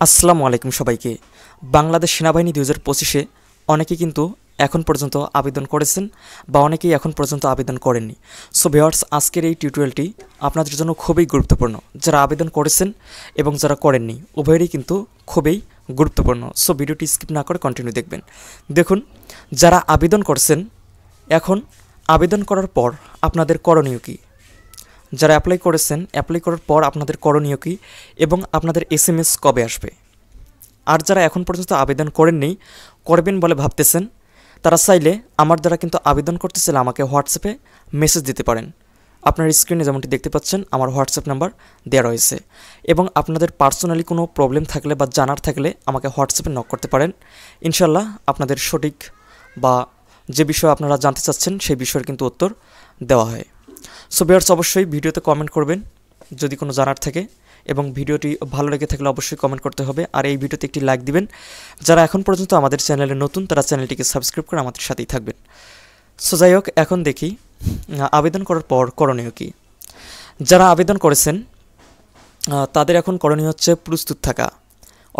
আসসালামু আলাইকুম সবাইকে। বাংলাদেশ সেনাবাহিনী 2025-এ অনেকে কিন্তু এখন পর্যন্ত আবেদন করেছেন বা অনেকেই এখন পর্যন্ত আবেদন করেননি। সো ভিউয়ার্স, আজকের এই টিউটোরিয়ালটি আপনাদের জন্য খুবই গুরুত্বপূর্ণ। যারা আবেদন করেছেন এবং যারা করেননি উভয়েরই কিন্তু খুবই গুরুত্বপূর্ণ। সো ভিডিওটি স্কিপ না করে কন্টিনিউ দেখবেন। দেখুন, যারা আবেদন করছেন, এখন আবেদন করার পর আপনাদের করণীয় কী? যারা অ্যাপ্লাই করেছেন, অ্যাপ্লাই করার পর আপনাদের করণীয় কী এবং আপনাদের SMS কবে আসবে? আর যারা এখন পর্যন্ত আবেদন করেননি, করবেন বলে ভাবতেছেন, তারা চাইলে আমার দ্বারা কিন্তু আবেদন করতে চাইলে আমাকে হোয়াটসঅ্যাপে মেসেজ দিতে পারেন। আপনার স্ক্রিনে যেমনটি দেখতে পাচ্ছেন আমার হোয়াটসঅ্যাপ নাম্বার দেওয়া রয়েছে, এবং আপনাদের পার্সোনালি কোনো প্রবলেম থাকলে বা জানার থাকলে আমাকে হোয়াটসঅ্যাপে নক করতে পারেন। ইনশাল্লাহ আপনাদের সঠিক বা যে বিষয় আপনারা জানতে চাচ্ছেন সেই বিষয়ের কিন্তু উত্তর দেওয়া হয়। সো ভিউয়ার্স, অবশ্যই ভিডিওতে কমেন্ট করবেন যদি কোনো জানার থাকে, এবং ভিডিওটি ভালো লেগে থাকলে অবশ্যই কমেন্ট করতে হবে, আর এই ভিডিওতে একটি লাইক দিবেন। যারা এখন পর্যন্ত আমাদের চ্যানেলে নতুন তারা চ্যানেলটিকে সাবস্ক্রাইব করে আমাদের সাথেই থাকবেন। সো যাই হোক, এখন দেখি আবেদন করার পর করণীয় কী। যারা আবেদন করেছেন তাদের এখন করণীয় হচ্ছে প্রস্তুত থাকা,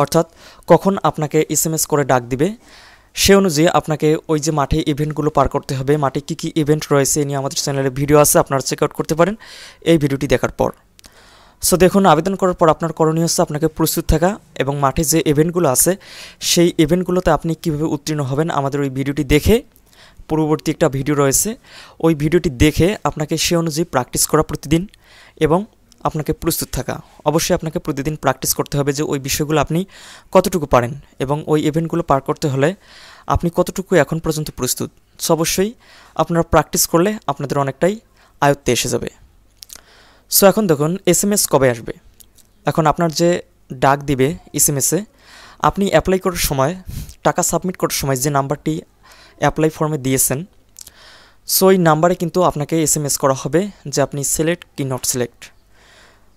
অর্থাৎ কখন আপনাকে SMS করে ডাক দিবে সে অনুযায়ী আপনাকে ওই যে মাঠে ইভেন্টগুলো পার করতে হবে। মাঠে কী কী ইভেন্ট রয়েছে এ নিয়ে আমাদের চ্যানেলে ভিডিও আছে, আপনারা চেক আউট করতে পারেন এই ভিডিওটি দেখার পর। সো দেখুন, আবেদন করার পর আপনার করণীয় হচ্ছে আপনাকে প্রস্তুত থাকা, এবং মাঠে যে ইভেন্টগুলো আছে সেই ইভেন্টগুলোতে আপনি কীভাবে উত্তীর্ণ হবেন আমাদের ওই ভিডিওটি দেখে, পূর্ববর্তী একটা ভিডিও রয়েছে, ওই ভিডিওটি দেখে আপনাকে সে অনুযায়ী প্র্যাকটিস করা প্রতিদিন, এবং আপনাকে প্রস্তুত থাকা। অবশ্যই আপনাকে প্রতিদিন প্র্যাকটিস করতে হবে যে ওই বিষয়গুলো আপনি কতটুকু পারেন, এবং ওই ইভেন্টগুলো পার করতে হলে আপনি কতটুকু এখন পর্যন্ত প্রস্তুত। সো অবশ্যই আপনারা প্র্যাকটিস করলে আপনাদের অনেকটাই আয়ত্তে এসে যাবে। সো এখন দেখুন, SMS কবে আসবে। এখন আপনার যে ডাক দিবে SMS-এ, আপনি অ্যাপ্লাই করার সময়, টাকা সাবমিট করার সময় যে নাম্বারটি অ্যাপ্লাই ফর্মে দিয়েছেন, সো এই নাম্বারে কিন্তু আপনাকে SMS করা হবে যে আপনি সিলেক্ট কি নট সিলেক্ট।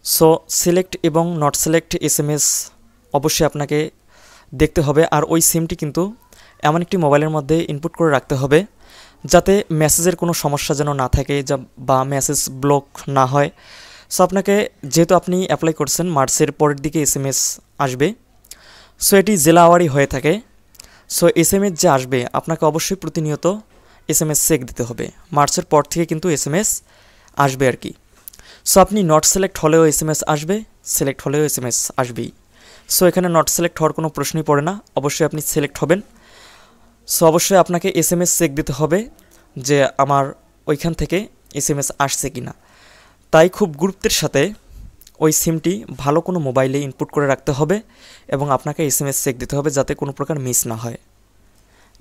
সো সিলেক্ট এবং নট সিলেক্ট SMS অবশ্যই আপনাকে দেখতে হবে, আর ওই সিমটি কিন্তু এমন একটি মোবাইলের মধ্যে ইনপুট করে রাখতে হবে যাতে মেসেজের কোনো সমস্যা যেন না থাকে, বা মেসেজ ব্লক না হয়। সো আপনাকে, যেহেতু আপনি অ্যাপ্লাই করছেন মার্চের পরের দিকে SMS আসবে, সো এটি জেলাওয়ারি হয়ে থাকে। সো SMS যে আসবে আপনাকে অবশ্যই প্রতিনিয়ত SMS চেক দিতে হবে। মার্চের পর থেকে কিন্তু SMS আসবে আর কি। সো আপনি নট সিলেক্ট হলেও SMS আসবে, সিলেক্ট হলেও SMS আসবেই। সো এখানে নট সিলেক্ট হওয়ার কোনো প্রশ্নই পড়ে না, অবশ্যই আপনি সিলেক্ট হবেন। সো অবশ্যই আপনাকে SMS চেক দিতে হবে যে আমার ওইখান থেকে SMS আসছে কি না। তাই খুব গুরুত্বের সাথে ওই সিমটি ভালো কোনো মোবাইলে ইনপুট করে রাখতে হবে, এবং আপনাকে SMS চেক দিতে হবে যাতে কোনো প্রকার মিস না হয়।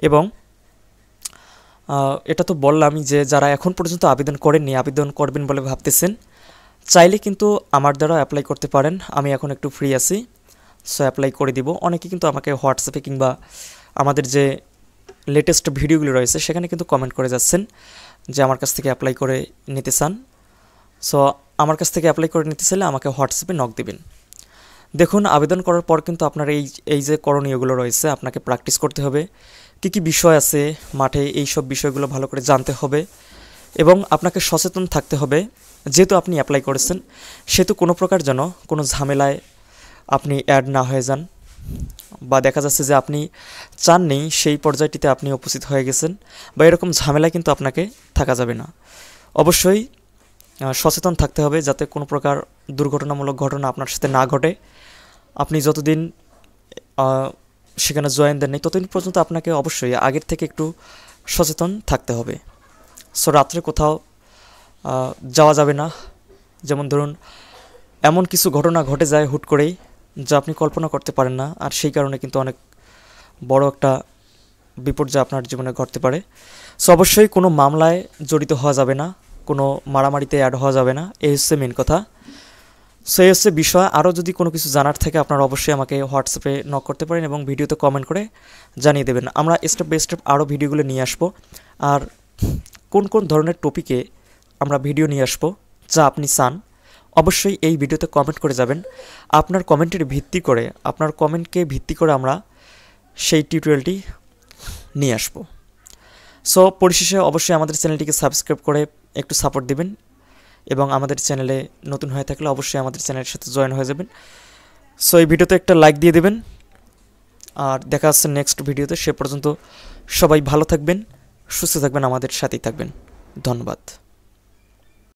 এবং এটা তো বললামই যে যারা এখন পর্যন্ত আবেদন করেননি, আবেদন করবেন বলে ভাবতেছেন, চাইলে কিন্তু আমার দ্বারা অ্যাপ্লাই করতে পারেন। আমি এখন একটু ফ্রি আছি, সো অ্যাপ্লাই করে দিব। অনেকে কিন্তু আমাকে হোয়াটসঅ্যাপে কিংবা আমাদের যে লেটেস্ট ভিডিওগুলো রয়েছে সেখানে কিন্তু কমেন্ট করে যাচ্ছেন যে আমার কাছ থেকে অ্যাপ্লাই করে নিতে চান। সো আমার কাছ থেকে অ্যাপ্লাই করে নিতে চাইলে আমাকে হোয়াটসঅ্যাপে নক দিবেন। দেখুন, আবেদন করার পর কিন্তু আপনার এই যে করণীয়গুলো রয়েছে, আপনাকে প্র্যাকটিস করতে হবে, কী কী বিষয় আছে মাঠে এই সব বিষয়গুলো ভালো করে জানতে হবে, এবং আপনাকে সচেতন থাকতে হবে। যেহেতু আপনি অ্যাপ্লাই করেছেন সেহেতু কোনো প্রকার যেন কোনো ঝামেলায় আপনি অ্যাড না হয়ে যান, বা দেখা যাচ্ছে যে আপনি চাননি সেই পর্যায়টিতে আপনি উপস্থিত হয়ে গেছেন, বা এরকম ঝামেলায় কিন্তু আপনাকে থাকা যাবে না। অবশ্যই সচেতন থাকতে হবে যাতে কোনো প্রকার দুর্ঘটনামূলক ঘটনা আপনার সাথে না ঘটে। আপনি যতদিন সেখানে জয়েন দেন নেই ততদিন পর্যন্ত আপনাকে অবশ্যই আগের থেকে একটু সচেতন থাকতে হবে। সো রাত্রে কোথাও যাওয়া যাবে না। যেমন ধরুন, এমন কিছু ঘটনা ঘটে যায় হুট করেই যা আপনি কল্পনা করতে পারেন না, আর সেই কারণে কিন্তু অনেক বড় একটা বিপর্যয় আপনার জীবনে ঘটতে পারে। সো অবশ্যই কোনো মামলায় জড়িত হওয়া যাবে না, কোনো মারামারিতে অ্যাড হওয়া যাবে না, এই হচ্ছে মেন কথা। সো এই হচ্ছে বিষয়। আরও যদি কোনো কিছু জানার থাকে আপনারা অবশ্যই আমাকে হোয়াটসঅ্যাপে নক করতে পারেন, এবং ভিডিওতে কমেন্ট করে জানিয়ে দেবেন। আমরা স্টেপ বাই স্টেপ আরও ভিডিওগুলো নিয়ে আসবো, আর কোন কোন ধরনের টপিকে আমরা ভিডিও নিয়ে আসবো যা আপনি চান অবশ্যই এই ভিডিওতে কমেন্ট করে যাবেন। আপনার কমেন্টের ভিত্তি করে, আপনার কমেন্টকে ভিত্তি করে আমরা সেই টিউটোরিয়ালটি নিয়ে আসবো। সো পরিশেষে অবশ্যই আমাদের চ্যানেলটিকে সাবস্ক্রাইব করে একটু সাপোর্ট দিবেন, এবং আমাদের চ্যানেলে নতুন হয়ে থাকলে অবশ্যই আমাদের চ্যানেলের সাথে জয়েন হয়ে যাবেন। সো এই ভিডিওতে একটা লাইক দিয়ে দেবেন, আর দেখা হচ্ছে নেক্সট ভিডিওতে। সে পর্যন্ত সবাই ভালো থাকবেন, সুস্থ থাকবেন, আমাদের সাথেই থাকবেন। ধন্যবাদ।